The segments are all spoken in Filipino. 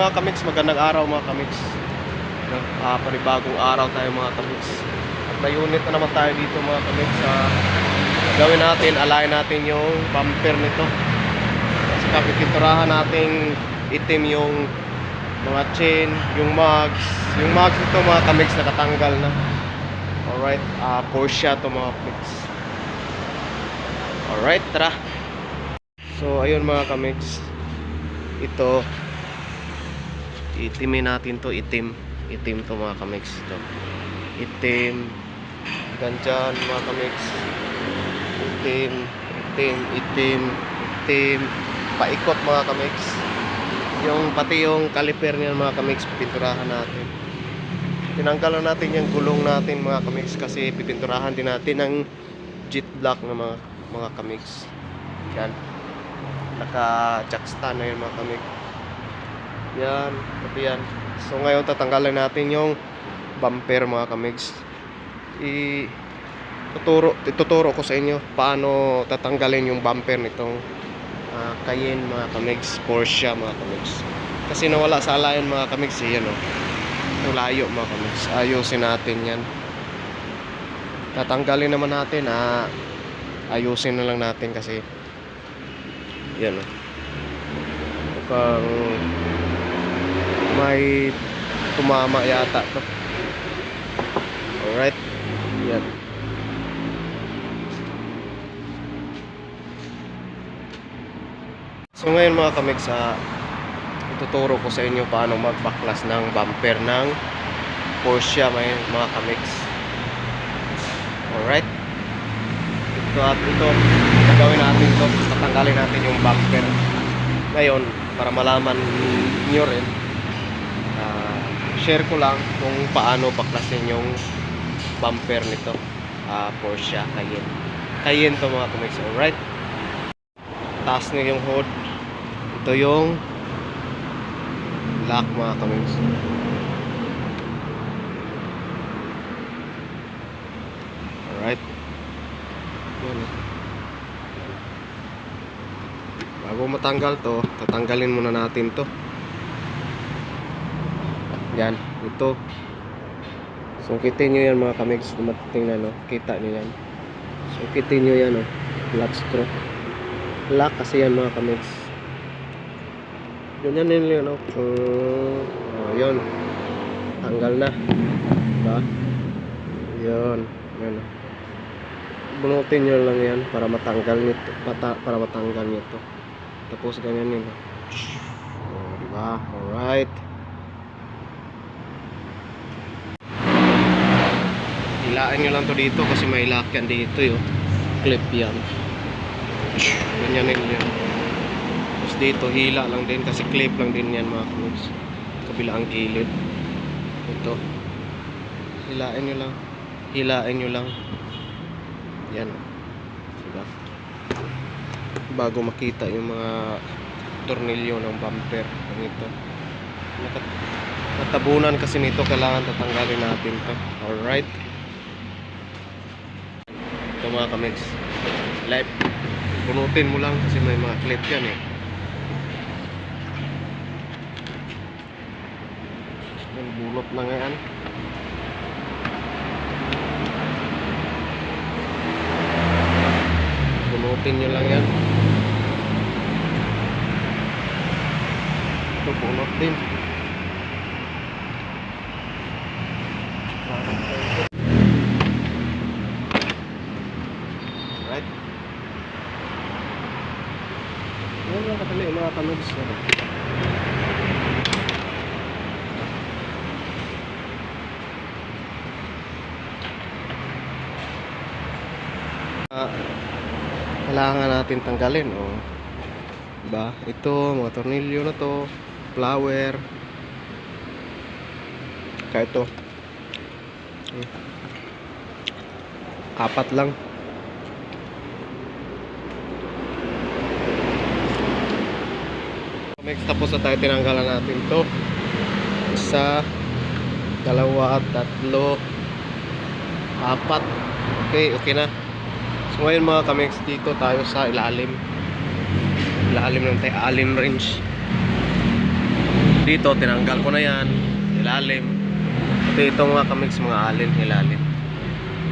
mga kamiks, magandang araw mga kamiks. Panibagong araw tayo mga kamiks. At may unit na naman tayo dito mga kamiks. Gawin natin, alayin natin yung bumper nito. Kasi kapitinturahan natin itim yung mga chain, yung mags. Yung mags nito mga kamiks nakatanggal na. Alright, Porsche to mga kamiks. Alright, tara. So ayun mga kamiks, ito itimin natin to, itim to mga kamiks. Ito itim, ganyan mga kamiks, itim, paikot mga kamiks. Yung pati yung caliper niyan mga kamiks, pipinturahan natin. Tinanggalan natin yung gulong natin mga kamiks, kasi pipinturahan din natin ang jet black na mga kamiks. Yan, naka jack stand na yun mga kamig. Yan, pati yan. So ngayon tatanggalin natin yung bumper mga kamigs. Ituturo ko sa inyo paano tatanggalin yung bumper nitong Cayenne mga kamigs, Porsche mga kamigs. Kasi nawala sa alayan mga kamigs, yan o, yung layo mga kamigs. Ayusin natin yan. Tatanggalin naman natin, ayusin na lang natin kasi yan o, mukhang may tumama yata to. Alright, yan. So ngayon mga kamigs, ituturo ko sa inyo paano magbaklas ng bumper ng Porsche mga kamigs. Alright, ito gagawin natin to, tatanggalin natin yung bumper ngayon para malaman nyo rin. Share ko lang kung paano baklasin yung bumper nito Porsche Cayenne to mga kamigs. Alright, taas nyo yung hood, ito yung lock mga kamigs. Alright, yan. Bago matanggal to, tatanggalin muna natin to. Yan, ito. Sungkitin nyo yan mga kamigs. Tingnan, no? Kita nyo yan. Sungkitin nyo yan, no? Flat stroke lock kasi yan mga kamigs. Ganyan nyo, no? Yun, tanggal na, diba? Yun, yun. Bunutin nyo lang yan para matanggal nito, para matanggal nito. Tapos ganyan yun, diba? Alright, hilaan nyo lang to dito kasi may lock yan dito, yun. Clip yan. Ganyan yun. Tapos dito hila lang din kasi clip lang din yan mga kamigs. Kabilang gilid. Ito, hilain nyo lang. Yan, diba? Bago makita yung mga tornilyo ng bumper nito. Natabunan kasi nito, kailangan tatanggalin natin to. Alright, ito mga kamigs, live. Bunutin mo lang kasi may mga clip yan eh. Bulot na nga yan. Bunutin nyo lang yan. Ito bunot din. Right, yan lang katali mga kamigs. Kailangan natin tanggalin, diba? Ito, mga tornilyo na to, flower, kaya ito, apat lang. Next, tapos na tayo, tinanggalan natin to. Isa, dalawa, tatlo, apat. Okay na. So ngayon mga kamigs, dito tayo sa ilalim ng Allen wrench. Dito tinanggal ko na yan, ilalim. Ito mga kamix, mga alin ilalim.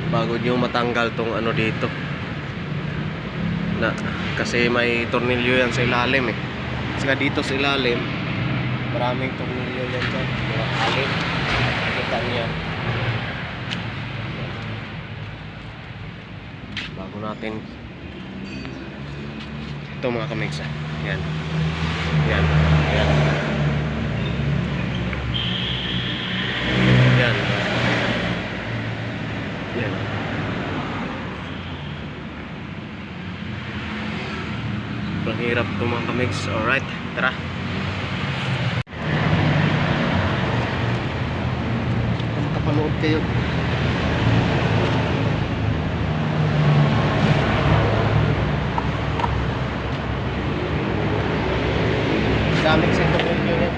Bago nyo matanggal tong ano dito. Na kasi may tornilyo yan sa ilalim eh. Saka dito sa ilalim, maraming tornilyo yan dyan, mga alin. Kita niya. Bago natin ito mga kamix. Yan. Yan. Yan. Yan. Yan. Sobrang hirap ito mga kamix. Alright, tara. Makapanood kayo. Daming sa ito yun.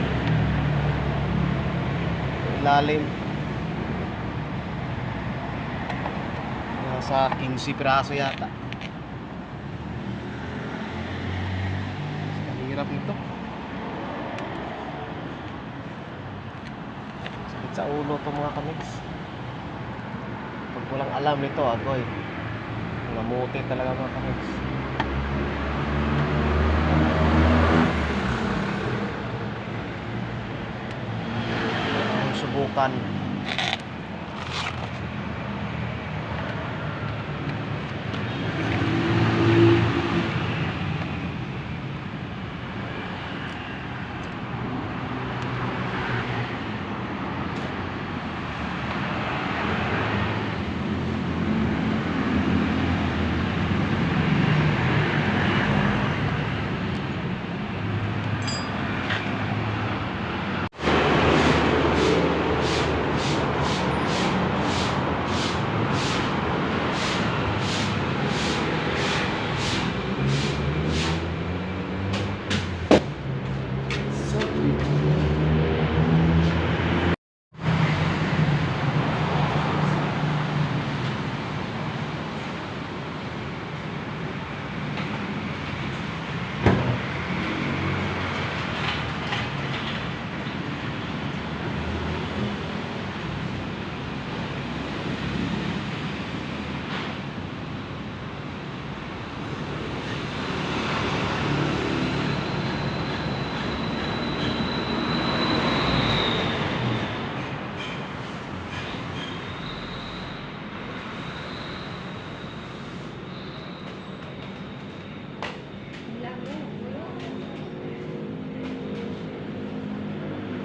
Lalim. Nasa 15 piraso yata. Hirap nito. Sakit sa ulo to mga kamix. Pag walang alam nito, agoy. Mamuti talaga mga kamix. Subukan.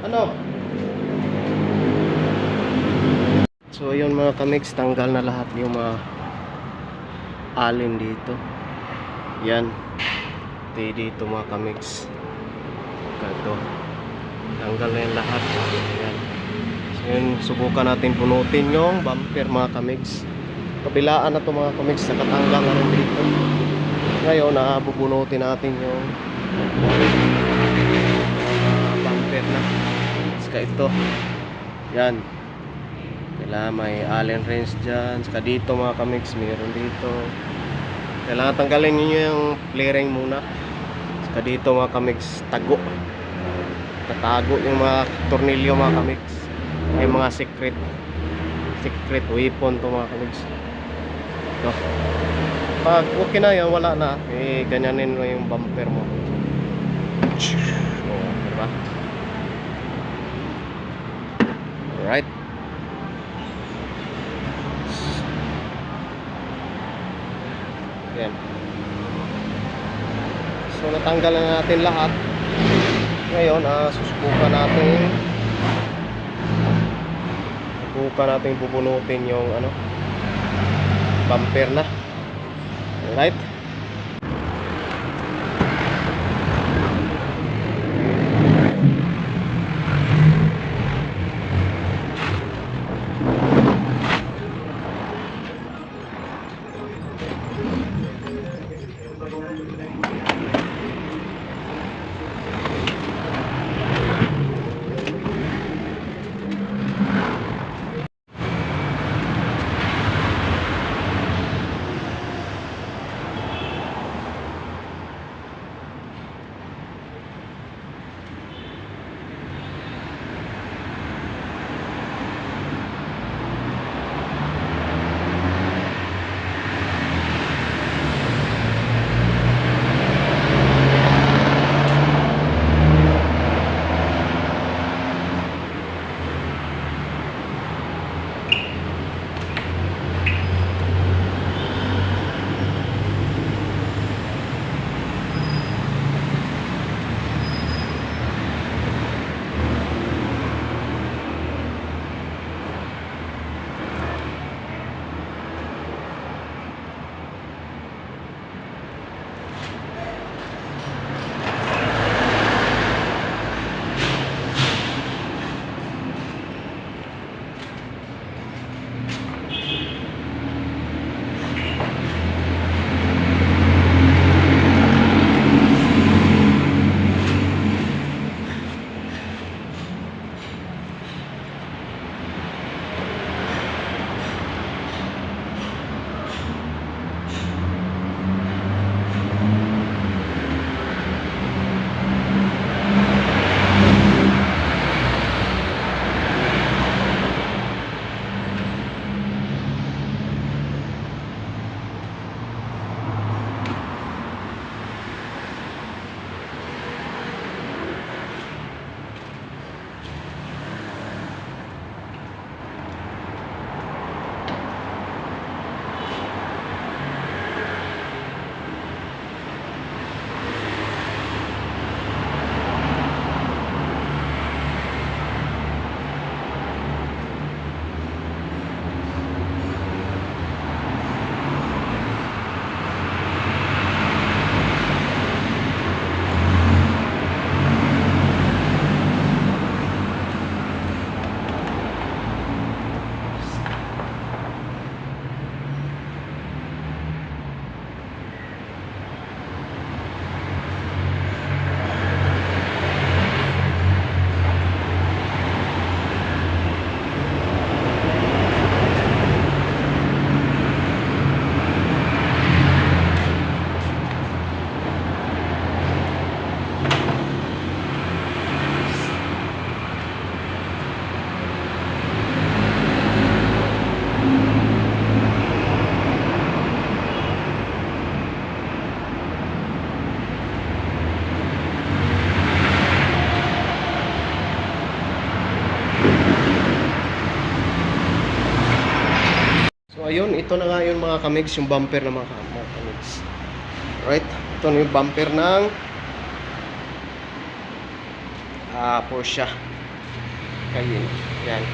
Ano? So yun mga kamix, tanggal na lahat yung mga alin dito. Yan. Dito mga kamix. Ganito. Tanggal na yung lahat. Yan. So yun, subukan natin punutin yung bumper mga kamix. Kabilaan na to mga kamix, nakatanggal na rin dito. Ngayon, bubunutin natin yung bumper na. Saka ito. Yan. Kailangan may allen wrench dyan. Saka dito mga kamix, mayroon dito. Kailangan tanggalin nyo yung flaring muna. Saka dito mga kamix, tago. Tatago yung mga tornilyo mga kamix. May mga secret weapon to mga kamix. Ito. Pag okay na yan, wala na. Ganyanin mo yung bumper mo. Oh, diba? Alright. Yan. So natanggal na natin lahat. Ngayon, susubukan natin bubunutin yung bumper na. Alright. ito na nga yun mga kamigs, yung bumper na mga kamigs. Right? Ito na yung bumper ng Porsche Cayenne. Yan.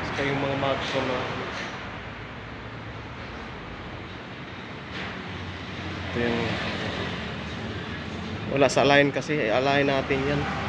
Saka yung mga mags ko na ito yung wala sa align kasi, align natin yan.